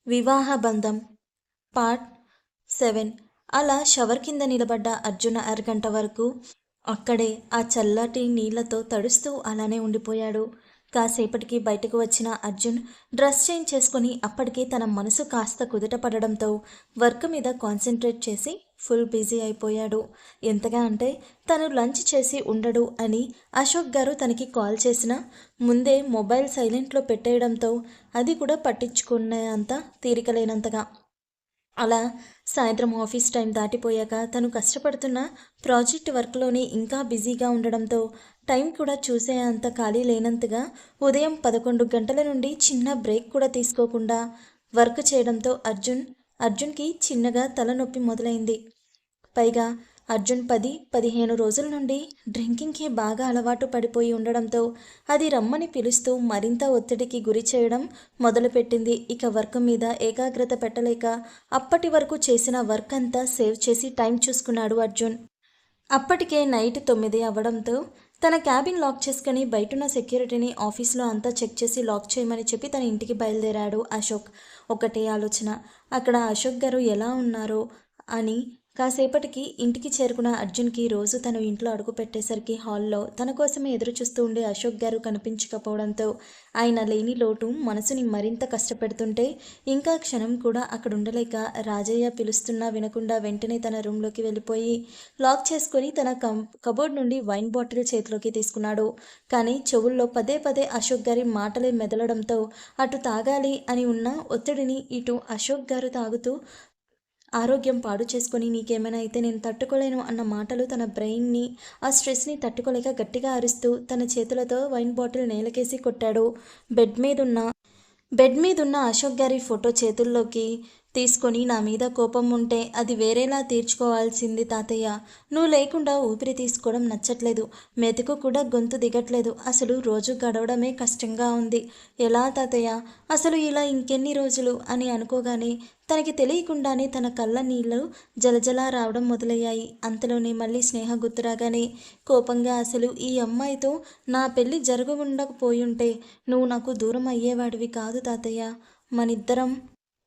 వివాహ బంధం పార్ట్ 7. అలా షవర్ కింద నిలబడ్డ అర్జున అరగంట వరకు అక్కడే ఆ చల్లటి నీళ్లతో తడుస్తూ అలానే ఉండిపోయాడు. కాసేపటికి బయటకు వచ్చిన అర్జున్ డ్రెస్ చేంజ్ చేసుకుని అప్పటికే తన మనసు కాస్త కుదుట పడడంతో వర్క్ మీద కాన్సన్ట్రేట్ చేసి ఫుల్ బిజీ అయిపోయాడు. ఎంతగా అంటే తను లంచ్ చేసి ఉండడు అని అశోక్ గారు తనకి కాల్ చేసినా ముందే మొబైల్ సైలెంట్లో పెట్టేయడంతో అది కూడా పట్టించుకునే అంత తీరికలేనంతగా. అలా సాయంత్రం ఆఫీస్ టైం దాటిపోయాక తను కష్టపడుతున్న ప్రాజెక్ట్ వర్క్లోనే ఇంకా బిజీగా ఉండడంతో టైం కూడా చూసే అంత ఖాళీ లేనంతగా ఉదయం 11 గంటల నుండి చిన్న బ్రేక్ కూడా తీసుకోకుండా వర్క్ చేయడంతో అర్జున్కి చిన్నగా తలనొప్పి మొదలైంది. పైగా అర్జున్ 10-15 రోజుల నుండి డ్రింకింగ్కి బాగా అలవాటు పడిపోయి ఉండడంతో అది రమ్మని పిలుస్తూ మరింత ఒత్తిడికి గురి చేయడం మొదలుపెట్టింది. ఇక వర్క్ మీద ఏకాగ్రత పెట్టలేక అప్పటి వరకు చేసిన వర్క్ అంతా సేవ్ చేసి టైం చూసుకున్నాడు అర్జున్. అప్పటికే నైట్ 9 అవ్వడంతో తన క్యాబిన్ లాక్ చేసుకుని బయటున్న సెక్యూరిటీని ఆఫీస్లో అంతా చెక్ చేసి లాక్ చేయమని చెప్పి తన ఇంటికి బయలుదేరాడు అశోక్. ఒకటే ఆలోచన, అక్కడ అశోక్ గారు ఎలా ఉన్నారో అని. కాసేపటికి ఇంటికి చేరుకున్న అర్జున్కి రోజు తను ఇంట్లో అడుగు పెట్టేసరికి హాల్లో తన కోసమే ఎదురు చూస్తూ ఉండే అశోక్ గారు కనిపించకపోవడంతో ఆయన లేని లోటు మనసుని మరింత కష్టపెడుతుంటే ఇంకా క్షణం కూడా అక్కడ ఉండలేక రాజయ్య పిలుస్తున్నా వినకుండా వెంటనే తన రూమ్లోకి వెళ్ళిపోయి లాక్ చేసుకుని తన కబోర్డ్ నుండి వైన్ బాటిల్ చేతిలోకి తీసుకున్నాడు. కానీ చెవుల్లో పదే పదే అశోక్ గారి మాటలే మెదలడంతో అటు తాగాలి అని ఉన్న ఒత్తిడిని ఇటు అశోక్ గారు తాగుతూ ఆరోగ్యం పాడు చేసుకొని నీకేమైనా అయితే నేను తట్టుకోలేను అన్న మాటలు తన బ్రెయిన్ని ఆ స్ట్రెస్ని తట్టుకోలేక గట్టిగా అరుస్తూ తన చేతులతో వైన్ బాటిల్ నేలకేసి కొట్టాడు. బెడ్ మీదున్న అశోక్ గారి ఫోటో చేతుల్లోకి తీసుకొని నా మీద కోపం ఉంటే అది వేరేలా తీర్చుకోవాల్సింది తాతయ్య. నువ్వు లేకుండా ఊపిరి తీసుకోవడం నచ్చట్లేదు. మెతుకు కూడా గొంతు దిగట్లేదు. అసలు రోజు గడవడమే కష్టంగా ఉంది. ఎలా తాతయ్య? అసలు ఇలా ఇంకెన్ని రోజులు అని అనుకోగానే తనకి తెలియకుండానే తన కళ్ళ నీళ్ళు జలజలా రావడం మొదలయ్యాయి. అంతలోనే మళ్ళీ స్నేహ గుర్తురాగానే కోపంగా అసలు ఈ అమ్మాయితో నా పెళ్ళి జరగకుండకపోయుంటే నువ్వు నాకు దూరం అయ్యేవాడివి కాదు తాతయ్య. మనిద్దరం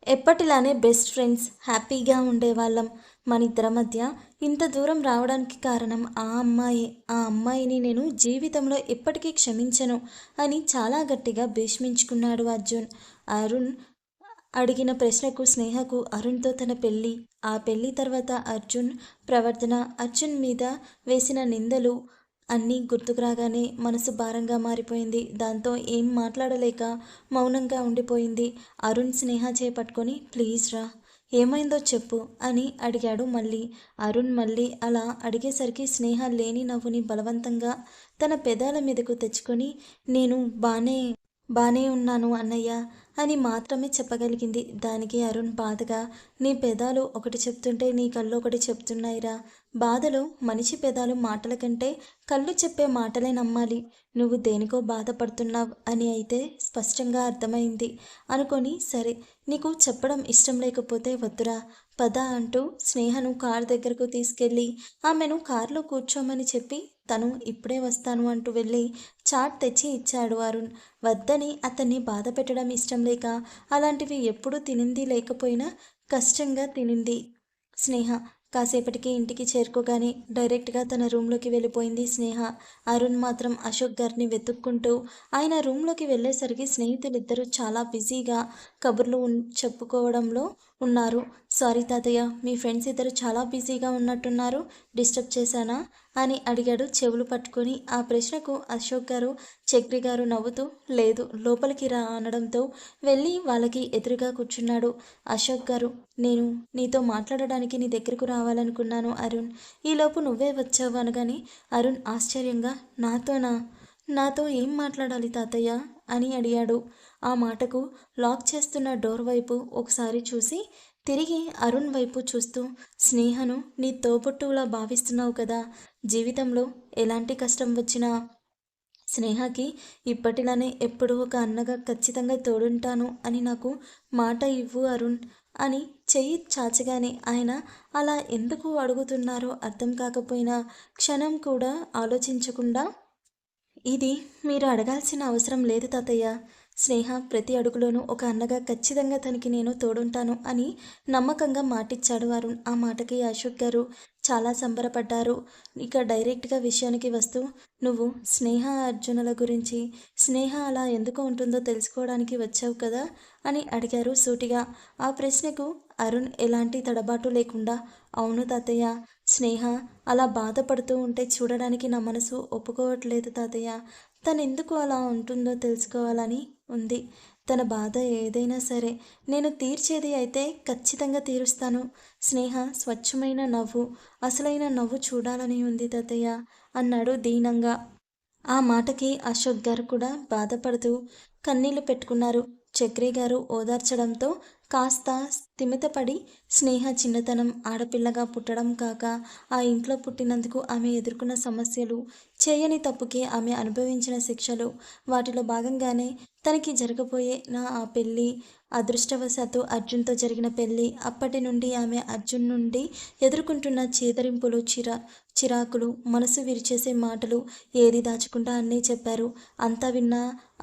ఎప్పటిలానే బెస్ట్ ఫ్రెండ్స్ హ్యాపీగా ఉండేవాళ్ళం. మనిద్దరి మధ్య ఇంత దూరం రావడానికి కారణం ఆ అమ్మాయి. ఆ అమ్మాయిని నేను జీవితంలో ఎప్పటికీ క్షమించను అని చాలా గట్టిగా భీష్మించుకున్నాడు అర్జున్. అరుణ్ అడిగిన ప్రశ్నకు స్నేహకు అరుణ్తో తన పెళ్ళి, ఆ పెళ్ళి తర్వాత అర్జున్ ప్రవర్తన, అర్జున్ మీద వేసిన నిందలు అన్నీ గుర్తుకు రాగానే మనసు భారంగా మారిపోయింది. దాంతో ఏం మాట్లాడలేక మౌనంగా ఉండిపోయింది. అరుణ్ స్నేహ చేపట్టుకొని ప్లీజ్ రా, ఏమైందో చెప్పు అని అడిగాడు మళ్ళీ. అరుణ్ మళ్ళీ అలా అడిగేసరికి స్నేహ లేని నవ్వుని బలవంతంగా తన పెదాల మీదకు తెచ్చుకొని నేను బానే ఉన్నాను అన్నయ్య అని మాత్రమే చెప్పగలిగింది. దానికి అరుణ్ బాధగా నీ పెదాలు ఒకటి చెప్తుంటే నీ కళ్ళు ఒకటి చెప్తున్నాయిరా. బాధలో మనిషి పెదాలు మాటల కంటే కళ్ళు చెప్పే మాటలే నమ్మాలి. నువ్వు దేనికో బాధపడుతున్నావు అని అయితే స్పష్టంగా అర్థమైంది అనుకొని సరే నీకు చెప్పడం ఇష్టం లేకపోతే వద్దురా పద అంటూ స్నేహను కారు దగ్గరకు తీసుకెళ్ళి ఆమెను కారులో కూర్చోమని చెప్పి తను ఇప్పుడే వస్తాను అంటూ వెళ్ళి చాట్ తెచ్చి ఇచ్చాడు అరుణ్. వద్దని అతన్ని బాధ పెట్టడం ఇష్టం లేక అలాంటివి ఎప్పుడూ తినింది లేకపోయినా కష్టంగా తినింది స్నేహ. కాసేపటికి ఇంటికి చేరుకోగానే డైరెక్ట్గా తన రూమ్లోకి వెళ్ళిపోయింది స్నేహ. అరుణ్ మాత్రం అశోక్ గారిని వెతుక్కుంటూ ఆయన రూమ్లోకి వెళ్ళేసరికి స్నేహితులిద్దరూ చాలా బిజీగా కబుర్లు చెప్పుకోవడంలో ఉన్నారు. సారీ తాతయ్య, మీ ఫ్రెండ్స్ ఇద్దరు చాలా బిజీగా ఉన్నట్టున్నారు, డిస్టర్బ్ చేశానా అని అడిగాడు చెవులు పట్టుకొని. ఆ ప్రశ్నకు అశోక్ గారు చక్రి గారు నవ్వుతూ లేదు లోపలికి రా అనడంతో వెళ్ళి వాళ్ళకి ఎదురుగా కూర్చున్నాడు. అశోక్ గారు, నేను నీతో మాట్లాడడానికి నీ దగ్గరకు రావాలనుకున్నాను అరుణ్, ఈలోపు నువ్వే వచ్చావు అనగానే అరుణ్ ఆశ్చర్యంగా నాతో ఏం మాట్లాడాలి తాతయ్య అని అడిగాడు. ఆ మాటకు లాక్ చేస్తున్న డోర్ వైపు ఒకసారి చూసి తిరిగి అరుణ్ వైపు చూస్తూ స్నేహను నీ తోబుట్టువులా భావిస్తున్నావు కదా, జీవితంలో ఎలాంటి కష్టం వచ్చినా స్నేహకి ఇప్పటిలానే ఎప్పుడూ ఒక అన్నగా ఖచ్చితంగా తోడుంటాను అని నాకు మాట ఇవ్వు అరుణ్ అని చెయ్యి చాచగానే ఆయన అలా ఎందుకు అడుగుతున్నారో అర్థం కాకపోయినా క్షణం కూడా ఆలోచించకుండా ఇది మీరు అడగాల్సిన అవసరం లేదు తాతయ్య, స్నేహ ప్రతి అడుగులోనూ ఒక అన్నగా ఖచ్చితంగా తనకి నేను తోడుంటాను అని నమ్మకంగా మాటిచ్చాడు అరుణ్. ఆ మాటకి అశోక్ గారు చాలా సంబరపడ్డారు. ఇక డైరెక్ట్గా విషయానికి వస్తూ, నువ్వు స్నేహ అర్జునుల గురించి, స్నేహ అలా ఎందుకు ఉంటుందో తెలుసుకోవడానికి వచ్చావు కదా అని అడిగారు సూటిగా. ఆ ప్రశ్నకు అరుణ్ ఎలాంటి తడబాటు లేకుండా, అవును తాతయ్య, స్నేహ అలా బాధపడుతూ ఉంటే చూడడానికి నా మనసు ఒప్పుకోవట్లేదు తాతయ్య. తనెందుకు అలా ఉంటుందో తెలుసుకోవాలని ఉంది. తన బాధ ఏదైనా సరే నేను తీర్చేది అయితే ఖచ్చితంగా తీరుస్తాను. స్నేహ స్వచ్ఛమైన నవ్వు, అసలైన నవ్వు చూడాలని ఉంది తాతయ్య అన్నాడు దీనంగా. ఆ మాటకి అశోక్ గారు కూడా బాధపడుతూ కన్నీళ్లు పెట్టుకున్నారు. చక్రి గారు ఓదార్చడంతో కాస్త స్థిమితపడి, స్నేహ చిన్నతనం, ఆడపిల్లగా పుట్టడం కాక ఆ ఇంట్లో పుట్టినందుకు ఆమె ఎదుర్కొన్న సమస్యలు, చేయని తప్పుకి ఆమె అనుభవించిన శిక్షలు, వాటిలో భాగంగానే తనకి జరగబోయే ఆ పెళ్ళి, అదృష్టవశాత్తు అర్జున్తో జరిగిన పెళ్ళి, అప్పటి నుండి ఆమె అర్జున్ నుండి ఎదుర్కొంటున్న చేదరింపులు, చిరాకులు, మనసు విరిచేసే మాటలు ఏది దాచకుండా అన్నీ చెప్పారు. అంతా విన్న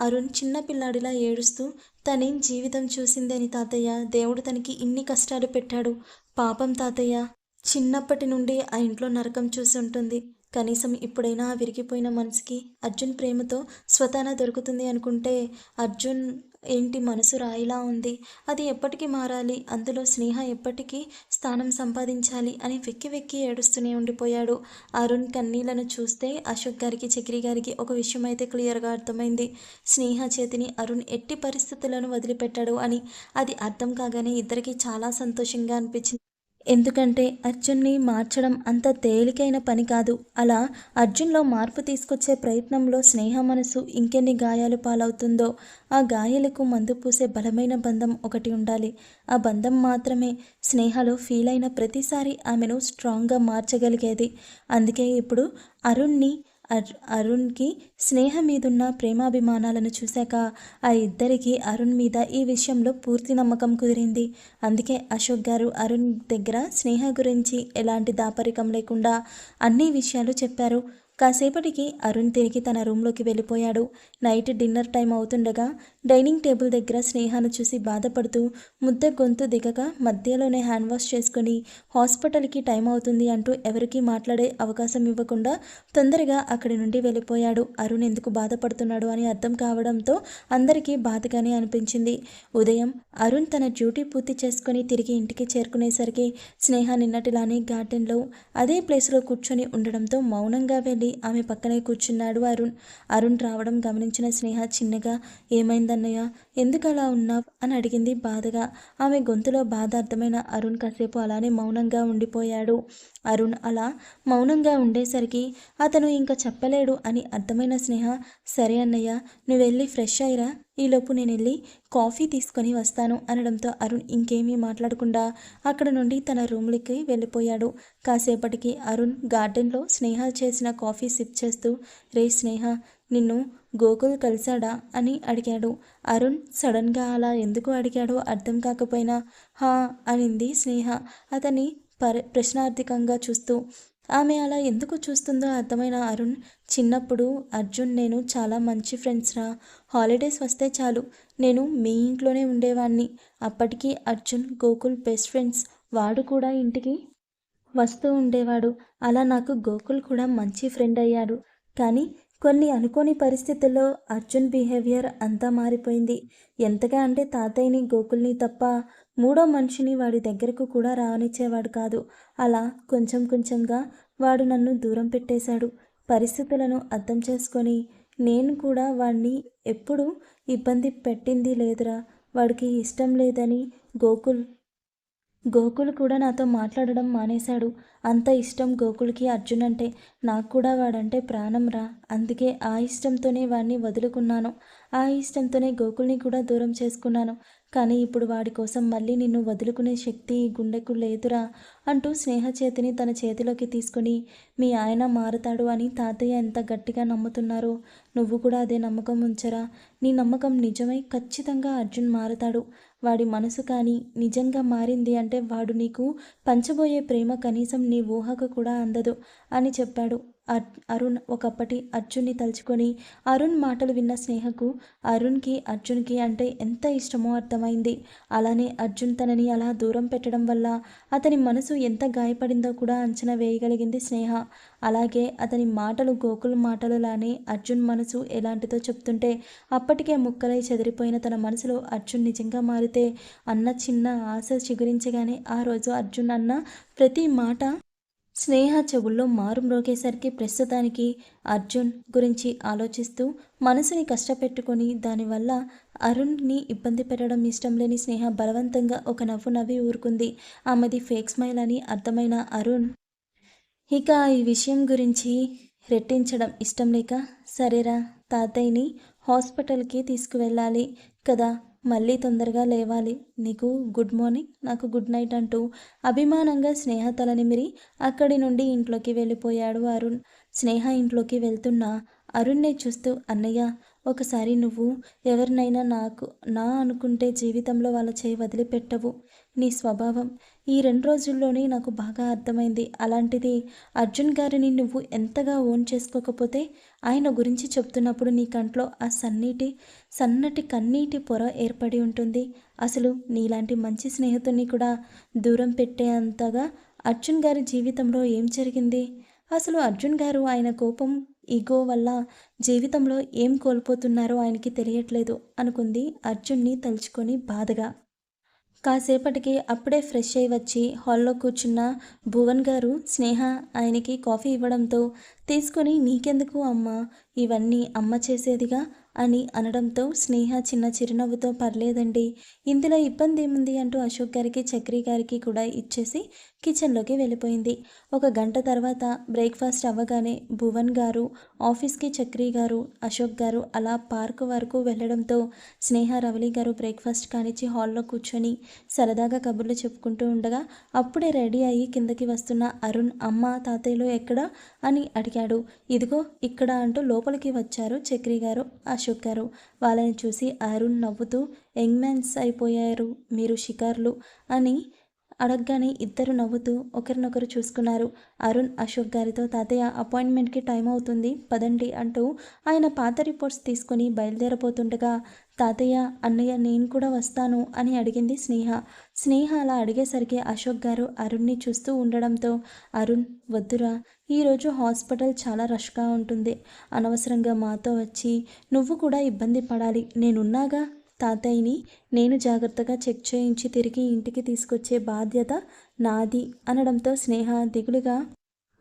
అరుణ్ చిన్నపిల్లాడిలా ఏడుస్తూ, తనేం జీవితం చూసిందని తాతయ్య, దేవుడు తనకి ఇన్ని కష్టాలు పెట్టాడు. పాపం తాతయ్య, చిన్నప్పటి నుండి ఆ ఇంట్లో నరకం చూసి ఉంటుంది. కనీసం ఇప్పుడైనా ఆ విరిగిపోయిన మనసుకి అర్జున్ ప్రేమతో స్వతాన దొరుకుతుంది అనుకుంటే, అర్జున్ ఏంటి మనసు రాయిలా ఉంది. అది ఎప్పటికీ మారాలి. అందులో స్నేహ ఎప్పటికీ స్థానం సంపాదించాలి అని వెక్కి వెక్కి ఏడుస్తూనే ఉండిపోయాడు. అరుణ్ కన్నీళ్లను చూస్తే అశోక్ గారికి, చక్రి గారికి ఒక విషయం అయితే క్లియర్గా అర్థమైంది. స్నేహ చేతిని అరుణ్ ఎట్టి పరిస్థితులను వదిలిపెట్టాడు అని. అది అర్థం కాగానే ఇద్దరికీ చాలా సంతోషంగా అనిపించింది. ఎందుకంటే అర్జున్ని మార్చడం అంత తేలికైన పని కాదు. అలా అర్జున్లో మార్పు తీసుకొచ్చే ప్రయత్నంలో స్నేహ మనసు ఇంకెన్ని గాయాలు పాలవుతుందో. ఆ గాయాలకు మందు పూసే బలమైన బంధం ఒకటి ఉండాలి. ఆ బంధం మాత్రమే స్నేహలో ఫీల్ అయిన ప్రతిసారి ఆమెను స్ట్రాంగ్గా మార్చగలిగేది. అందుకే ఇప్పుడు అరుణ్ని అరుణ్కి స్నేహ మీదున్న ప్రేమాభిమానాలను చూశాక ఆ ఇద్దరికి అరుణ్ మీద ఈ విషయంలో పూర్తి నమ్మకం కుదిరింది. అందుకే అశోక్ గారు అరుణ్ దగ్గర స్నేహ గురించి ఎలాంటి దాపరికం లేకుండా అన్ని విషయాలు చెప్పారు. కాసేపటికి అరుణ్ తిరిగి తన రూమ్లోకి వెళ్ళిపోయాడు. నైట్ డిన్నర్ టైం అవుతుండగా డైనింగ్ టేబుల్ దగ్గర స్నేహను చూసి బాధపడుతూ ముద్ద గొంతు దిగక మధ్యలోనే హ్యాండ్ వాష్ చేసుకొని హాస్పిటల్కి టైం అవుతుంది అంటూ ఎవరికీ మాట్లాడే అవకాశం ఇవ్వకుండా తొందరగా అక్కడి నుండి వెళ్ళిపోయాడు. అరుణ్ ఎందుకు బాధపడుతున్నాడు అని అర్థం కావడంతో అందరికీ బాధగానే అనిపించింది. ఉదయం అరుణ్ తన డ్యూటీ పూర్తి చేసుకొని తిరిగి ఇంటికి చేరుకునేసరికి స్నేహ నిన్నటిలానే గార్డెన్లో అదే ప్లేస్లో కూర్చొని ఉండడంతో మౌనంగా వెళ్ళి ఆమె పక్కనే కూర్చున్నాడు అరుణ్. అరుణ్ రావడం గమనించిన స్నేహ చిన్నగా, ఏమైందన్నయ్య, ఎందుకు అలా ఉన్నావ్ అని అడిగింది బాధగా. ఆమె గొంతులో బాధ అర్థమైన అరుణ్ కాసేపు అలానే మౌనంగా ఉండిపోయాడు. అరుణ్ అలా మౌనంగా ఉండేసరికి అతను ఇంకా చెప్పలేడు అని అర్థమైన స్నేహ, సరే అన్నయ్య, నువ్వు వెళ్ళి ఫ్రెష్ అయ్యిరా, ఈలోపు నేను వెళ్ళి కాఫీ తీసుకొని వస్తాను అనడంతో అరుణ్ ఇంకేమీ మాట్లాడకుండా అక్కడ నుండి తన రూమ్లోకి వెళ్ళిపోయాడు. కాసేపటికి అరుణ్ గార్డెన్లో స్నేహ చేసిన కాఫీ సిప్ చేస్తూ, రే స్నేహ, నిన్ను గోకుల్ కలిశాడా అని అడిగాడు. అరుణ్ సడన్గా అలా ఎందుకు అడిగాడో అర్థం కాకపోయినా హా అనింది స్నేహ అతన్ని ప్రశ్నార్థకంగా చూస్తూ. ఆమె అలా ఎందుకు చూస్తుందో అర్థమైన అరుణ్, చిన్నప్పుడు అర్జున్ నేను చాలా మంచి ఫ్రెండ్స్ రా. హాలిడేస్ వస్తే చాలు నేను మీ ఇంట్లోనే ఉండేవాణ్ణి. అప్పటికి అర్జున్ గోకుల్ బెస్ట్ ఫ్రెండ్స్. వాడు కూడా ఇంటికి వస్తూ ఉండేవాడు. అలా నాకు గోకుల్ కూడా మంచి ఫ్రెండ్ అయ్యాడు. కానీ కొన్ని అనుకోని పరిస్థితుల్లో అర్జున్ బిహేవియర్ అంతా మారిపోయింది. ఎంతగా అంటే తాతయ్యని, గోకుల్ని తప్ప మూడో మనిషిని వాడి దగ్గరకు కూడా రానిచ్చేవాడు కాదు. అలా కొంచెం కొంచెంగా వాడు నన్ను దూరం పెట్టేశాడు. పరిస్థితులను అర్థం చేసుకొని నేను కూడా వాడిని ఎప్పుడూ ఇబ్బంది పెట్టింది లేదురా. వాడికి ఇష్టం లేదని గోకుల్ కూడా నాతో మాట్లాడడం మానేశాడు. అంత ఇష్టం గోకుల్కి అర్జున్ అంటే. నాకు కూడా వాడంటే ప్రాణం రా. అందుకే ఆ ఇష్టంతోనే వాడిని వదులుకున్నాను. ఆ ఇష్టంతోనే గోకుల్ని కూడా దూరం చేసుకున్నాను. కానీ ఇప్పుడు వాడి కోసం మళ్ళీ నిన్ను వదులుకునే శక్తి ఈ గుండెకు లేదురా అంటూ స్నేహ చేతిని తన చేతిలోకి తీసుకొని, మీ ఆయన మారతాడు అని తాతయ్య ఎంత గట్టిగా నమ్ముతున్నారో నువ్వు కూడా అదే నమ్మకం ఉంచరా. నీ నమ్మకం నిజమై ఖచ్చితంగా అర్జున్ మారతాడు. వాడి మనసు కానీ నిజంగా మారింది అంటే వాడు నీకు పంచబోయే ప్రేమ కనీసం నీ ఊహకు కూడా అందదు అని చెప్పాడు. అరుణ్ ఒకప్పటి అర్జున్ని తలుచుకొని అరుణ్ మాటలు విన్న స్నేహకు అరుణ్కి అర్జున్కి అంటే ఎంత ఇష్టమో అర్థమైంది. అలానే అర్జున్ తనని అలా దూరం పెట్టడం వల్ల అతని మనసు ఎంత గాయపడిందో కూడా అంచనా వేయగలిగింది స్నేహ. అలాగే అతని మాటలు గోకుల్ మాటలులానే అర్జున్ మనసు ఎలాంటిదో చెప్తుంటే అప్పటికే ముక్కలై చెదిరిపోయిన తన మనసులో అర్జున్ నిజంగా మారితే అన్న చిన్న ఆశ చిగురించగానే ఆ రోజు అర్జున్ అన్న ప్రతి మాట స్నేహ చెవుల్లో మారు మ్రోగేసరికి ప్రస్తుతానికి అర్జున్ గురించి ఆలోచిస్తూ మనసుని కష్టపెట్టుకొని దానివల్ల అరుణ్ని ఇబ్బంది పెట్టడం ఇష్టం లేని స్నేహ బలవంతంగా ఒక నవ్వు నవ్వి ఊరుకుంది. ఆమెది ఫేక్ స్మైల్ అని అర్థమైన అరుణ్ ఇక ఈ విషయం గురించి రెట్టించడం ఇష్టం లేక, సరేరా తాతయ్యని హాస్పిటల్కి తీసుకువెళ్ళాలి కదా, మళ్ళీ తొందరగా లేవాలి, నీకు గుడ్ మార్నింగ్ నాకు గుడ్ నైట్ అంటూ అభిమానంగా స్నేహ తలనిమిరి అక్కడి నుండి ఇంట్లోకి వెళ్ళిపోయాడు అరుణ్. స్నేహ ఇంట్లోకి వెళ్తున్న అరుణ్నే చూస్తూ అన్నయ్య, ఒకసారి నువ్వు ఎవరినైనా నా అనుకుంటే జీవితంలో వాళ్ళ చేయి వదిలిపెట్టవు, నీ స్వభావం ఈ 2 రోజుల్లోనే నాకు బాగా అర్థమైంది. అలాంటిది అర్జున్ గారిని నువ్వు ఎంతగా ఓన్ చేసుకోకపోతే ఆయన గురించి చెప్తున్నప్పుడు నీ కంట్లో ఆ సన్నటి కన్నీటి పొర ఏర్పడి ఉంటుంది. అసలు నీలాంటి మంచి స్నేహితుడిని కూడా దూరం పెట్టే అంతగా అర్జున్ గారి జీవితంలో ఏం జరిగింది? అసలు అర్జున్ గారు ఆయన కోపం, ఈగో వల్ల జీవితంలో ఏం కోల్పోతున్నారో ఆయనకి తెలియట్లేదు అనుకుంది అర్జున్ని తలుచుకొని బాధగా. కాసేపటికి అప్పుడే ఫ్రెష్ అయి వచ్చి హాల్లో కూర్చున్న భువన్ గారు స్నేహ ఆయనకి కాఫీ ఇవ్వడంతో తీసుకొని నీకెందుకు అమ్మా, ఇవన్నీ అమ్మ చేసేదిగా అని అనడంతో స్నేహ చిన్న చిరునవ్వుతో పర్లేదండి, ఇందులో ఇబ్బంది ఏముంది అంటూ అశోక్ గారికి చక్రి గారికి కూడా ఇచ్చేసి కిచెన్లోకి వెళ్ళిపోయింది. ఒక గంట తర్వాత బ్రేక్ఫాస్ట్ అవ్వగానే భువన్ గారు ఆఫీస్కి, చక్రి గారు అశోక్ గారు అలా పార్క్ వరకు వెళ్ళడంతో స్నేహ రవలి గారు బ్రేక్ఫాస్ట్ కానిచ్చి హాల్లో కూర్చొని సరదాగా కబుర్లు చెప్పుకుంటూ ఉండగా అప్పుడే రెడీ అయ్యి కిందకి వస్తున్న అరుణ్ అమ్మ తాతయ్యలు ఎక్కడా అని అడిగాడు. ఇదిగో ఇక్కడ అంటూ లోపలికి వచ్చారు చక్రి గారు, అశోక్ గారు. వాళ్ళని చూసి అరుణ్ నవ్వుతూ యంగ్ మ్యాన్స్ అయిపోయారు మీరు షికార్లు అని అడగగానే ఇద్దరు నవ్వుతూ ఒకరినొకరు చూసుకున్నారు. అరుణ్ అశోక్ గారితో తాతయ్య అపాయింట్మెంట్కి టైం అవుతుంది పదండి అంటూ ఆయన పాత రిపోర్ట్స్ తీసుకుని బయలుదేరబోతుండగా తాతయ్య అన్నయ్య నేను కూడా వస్తాను అని అడిగింది స్నేహ. స్నేహ అలా అడిగేసరికి అశోక్ గారు అరుణ్ని చూస్తూ ఉండడంతో అరుణ్ వద్దురా, ఈరోజు హాస్పిటల్ చాలా రష్గా ఉంటుంది, అనవసరంగా మాతో వచ్చి నువ్వు కూడా ఇబ్బంది పడాలి, నేనున్నాగా, తాతయ్యని నేను జాగ్రత్తగా చెక్ చేయించి తిరిగి ఇంటికి తీసుకొచ్చే బాధ్యత నాది అనడంతో స్నేహ దిగులుగా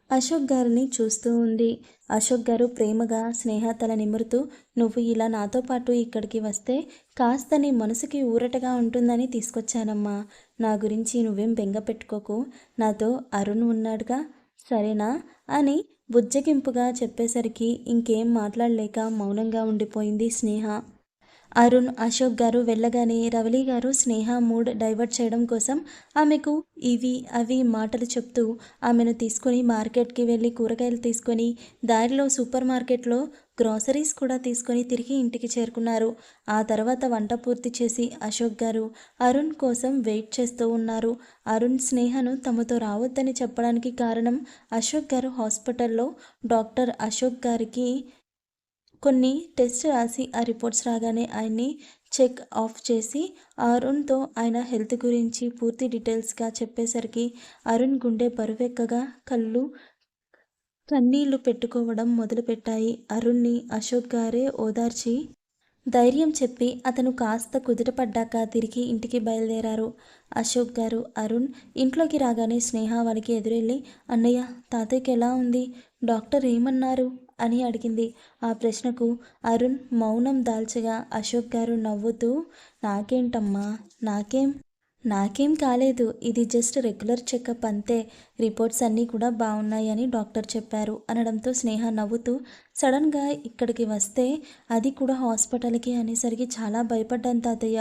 అశోక్ గారిని చూస్తూ ఉంది. అశోక్ గారు ప్రేమగా స్నేహ తల నిమురుతూ నువ్వు ఇలా నాతో పాటు ఇక్కడికి వస్తే కాస్త నీ మనసుకి ఊరటగా ఉంటుందని తీసుకొచ్చానమ్మా, నా గురించి నువ్వేం బెంగ పెట్టుకోకు, నాతో అరుణ్ ఉన్నాడుగా, సరేనా అని బుజ్జగింపుగా చెప్పేసరికి ఇంకేం మాట్లాడలేక మౌనంగా ఉండిపోయింది స్నేహ. అరుణ్ అశోక్ గారు వెళ్ళగానే రవలి గారు స్నేహ మూడ్ డైవర్ట్ చేయడం కోసం ఆమెకు ఇవి అవి మాటలు చెప్తూ ఆమెను తీసుకొని మార్కెట్కి వెళ్ళి కూరగాయలు తీసుకొని దారిలో సూపర్ మార్కెట్లో గ్రాసరీస్ కూడా తీసుకొని తిరిగి ఇంటికి చేరుకున్నారు. ఆ తర్వాత వంట పూర్తి చేసి అశోక్ గారు అరుణ్ కోసం వెయిట్ చేస్తూ ఉన్నారు. అరుణ్ స్నేహను తమతో రావద్దని చెప్పడానికి కారణం అశోక్ గారు హాస్పిటల్లో డాక్టర్ అశోక్ గారికి కొన్ని టెస్ట్ రాసి ఆ రిపోర్ట్స్ రాగానే ఆయన్ని చెక్ ఆఫ్ చేసి అరుణ్తో ఆయన హెల్త్ గురించి పూర్తి డీటెయిల్స్గా చెప్పేసరికి అరుణ్ గుండె బరువెక్కగా కన్నీళ్లు పెట్టుకోవడం మొదలుపెట్టాయి. అరుణ్ని అశోక్ గారే ఓదార్చి ధైర్యం చెప్పి అతను కాస్త కుదుటపడ్డాక తిరిగి ఇంటికి బయలుదేరారు. అశోక్ గారు అరుణ్ ఇంట్లోకి రాగానే స్నేహ వాళ్ళకి ఎదురెళ్ళి అన్నయ్య తాతయ్యకి ఎలా ఉంది, డాక్టర్ ఏమన్నారు అని అడిగింది. ఆ ప్రశ్నకు అరుణ్ మౌనం దాల్చగా అశోక్ గారు నవ్వుతూ నాకేంటమ్మా, నాకేం కాలేదు, ఇది జస్ట్ రెగ్యులర్ చెకప్ అంతే, రిపోర్ట్స్ అన్నీ కూడా బాగున్నాయని డాక్టర్ చెప్పారు అనడంతో స్నేహ నవ్వుతూ సడన్గా ఇక్కడికి వస్తే అది కూడా హాస్పిటల్కి అనేసరికి చాలా భయపడ్డాను తాతయ్య,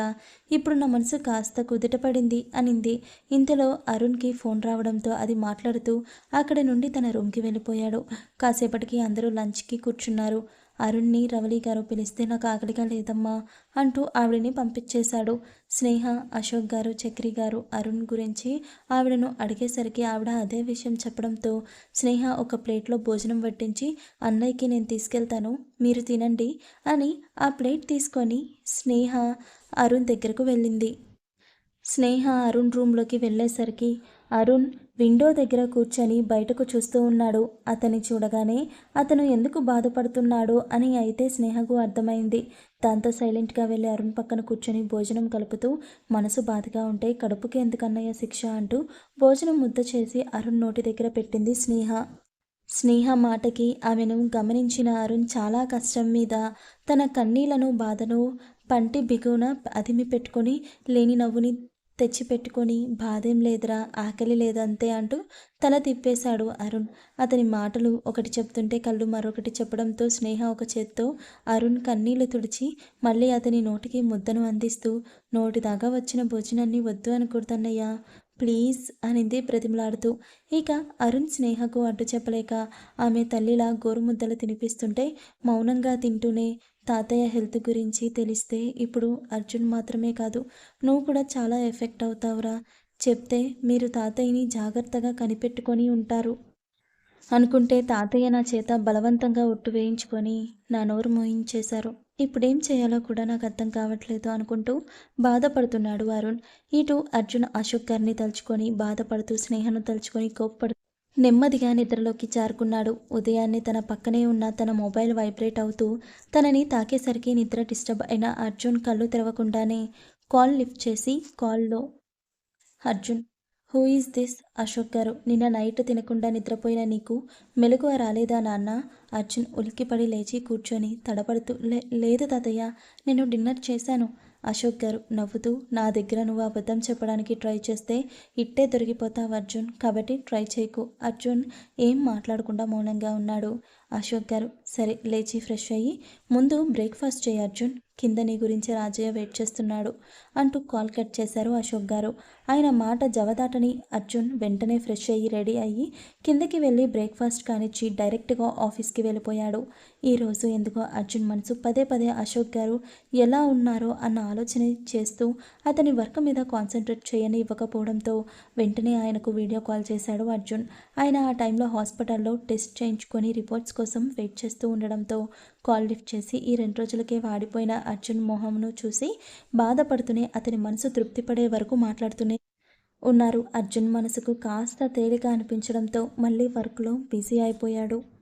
ఇప్పుడు నా మనసు కాస్త కుదుటపడింది అనింది. ఇంతలో అరుణ్కి ఫోన్ రావడంతో అది మాట్లాడుతూ అక్కడి నుండి తన రూమ్కి వెళ్ళిపోయాడు. కాసేపటికి అందరూ లంచ్కి కూర్చున్నారు. అరుణ్ని రవళి గారు పిలిస్తే నాకు ఆకలిగా లేదమ్మా అంటూ ఆవిడని పంపించేశాడు. స్నేహ, అశోక్ గారు, చక్రి గారు అరుణ్ గురించి ఆవిడను అడిగేసరికి ఆవిడ అదే విషయం చెప్పడంతో స్నేహ ఒక ప్లేట్లో భోజనం వడ్డించి అన్నయ్యకి నేను తీసుకెళ్తాను, మీరు తినండి అని ఆ ప్లేట్ తీసుకొని స్నేహ అరుణ్ దగ్గరకు వెళ్ళింది. స్నేహ అరుణ్ రూమ్లోకి వెళ్ళేసరికి అరుణ్ విండో దగ్గర కూర్చొని బయటకు చూస్తూ ఉన్నాడు. అతన్ని చూడగానే అతను ఎందుకు బాధపడుతున్నాడో అని అయితే స్నేహకు అర్థమైంది. దాంతో సైలెంట్గా వెళ్ళి అరుణ్ పక్కన కూర్చొని భోజనం కలుపుతూ మనసు బాధగా ఉంటే కడుపుకి ఎందుకన్నయ్య శిక్ష అంటూ భోజనం ముద్ద చేసి అరుణ్ నోటి దగ్గర పెట్టింది స్నేహ. స్నేహ మాటకి ఆమెను గమనించిన అరుణ్ చాలా కష్టం మీద తన కన్నీళ్లను బాధను పంటి బిగున అదిమి పెట్టుకొని లేని నవ్వుని తెచ్చిపెట్టుకొని బాధేం లేదురా, ఆకలి లేదంతే అంటూ తల తిప్పేశాడు అరుణ్. అతని మాటలు ఒకటి చెప్తుంటే కళ్ళు మరొకటి చెప్పడంతో స్నేహ ఒక చేత్తో అరుణ్ కన్నీళ్లు తుడిచి మళ్ళీ అతని నోటికి ముద్దను అందిస్తూ నోటిదాకా వచ్చిన భోజనాన్ని వద్దు అనకూడదన్నయ్యా ప్లీజ్ అనింది బ్రతిమలాడుతూ. ఇక అరుణ్ స్నేహకు అడ్డు చెప్పలేక ఆమె తల్లిలా గోరుముద్దలు తినిపిస్తుంటే మౌనంగా తింటూనే తాతయ్య హెల్త్ గురించి తెలిస్తే ఇప్పుడు అర్జున్ మాత్రమే కాదు నువ్వు కూడా చాలా ఎఫెక్ట్ అవుతావురా, చెప్తే మీరు తాతయ్యని జాగ్రత్తగా కనిపెట్టుకొని ఉంటారు అనుకుంటే తాతయ్య నా చేత బలవంతంగా ఒట్టు వేయించుకొని నా నోరు మోయించేశారు. ఇప్పుడేం చేయాలో కూడా నాకు అర్థం కావట్లేదు అనుకుంటూ బాధపడుతున్నాడు అరుణ్. ఇటు అర్జున్ అశోక్ గారిని తలుచుకొని బాధపడుతూ స్నేహను తలుచుకొని కోప్పడుతూ నెమ్మదిగా నిద్రలోకి జారుకున్నాడు. ఉదయాన్నే తన పక్కనే ఉన్న తన మొబైల్ వైబ్రేట్ అవుతూ తనని తాకేసరికి నిద్ర డిస్టర్బ్ అయిన అర్జున్ కళ్ళు తెరవకుండానే కాల్ లిఫ్ట్ చేసి కాల్లో Arjun, who is this? Ashok garu, నిన్న నైట్ తినకుండా నిద్రపోయిన నీకు మెలకువ రాలేదా నాన్న? అర్జున్ ఉలిక్కిపడి లేచి కూర్చొని తడబడుతూ లేదు తాతయ్య, నేను డిన్నర్ చేశాను. అశోక్ గారు నవ్వుతూ, నా దగ్గర నువ్వు అబద్ధం చెప్పడానికి ట్రై చేస్తే ఇట్టే దొరికిపోతావు అర్జున్, కాబట్టి ట్రై చేయకు. అర్జున్ ఏం మాట్లాడకుండా మౌనంగా ఉన్నాడు. అశోక్ గారు, సరే లేచి ఫ్రెష్ అయ్యి ముందు బ్రేక్ఫాస్ట్ చేయి అర్జున్, కింద నీ గురించి రాజయ్య వెయిట్ చేస్తున్నాడు అంటూ కాల్ కట్ చేశారు అశోక్ గారు. ఆయన మాట జవదాటని అర్జున్ వెంటనే ఫ్రెష్ అయ్యి రెడీ అయ్యి కిందకి వెళ్ళి బ్రేక్ఫాస్ట్ కానిచ్చి డైరెక్ట్గా ఆఫీస్కి వెళ్ళిపోయాడు. ఈరోజు ఎందుకో అర్జున్ మనసు పదే పదే అశోక్ గారు ఎలా ఉన్నారో అన్న ఆలోచన చేస్తూ అతని వర్క్ మీద కాన్సన్ట్రేట్ చేయని ఇవ్వకపోవడంతో వెంటనే ఆయనకు వీడియో కాల్ చేశాడు అర్జున్. ఆయన ఆ టైంలో హాస్పిటల్లో టెస్ట్ చేయించుకొని రిపోర్ట్స్ కోసం వెయిట్ చేస్తూ ఉండడంతో కాల్ లిఫ్ట్ చేసి ఈ 2 రోజులకే వాడిపోయిన అర్జున్ మొహంను చూసి బాధపడుతూనే అతని మనసు తృప్తిపడే వరకు మాట్లాడుతూనే ఉన్నారు. అర్జున్ మనసుకు కాస్త తేలిక అనిపించడంతో మళ్ళీ వర్క్లో బిజీ అయిపోయాడు.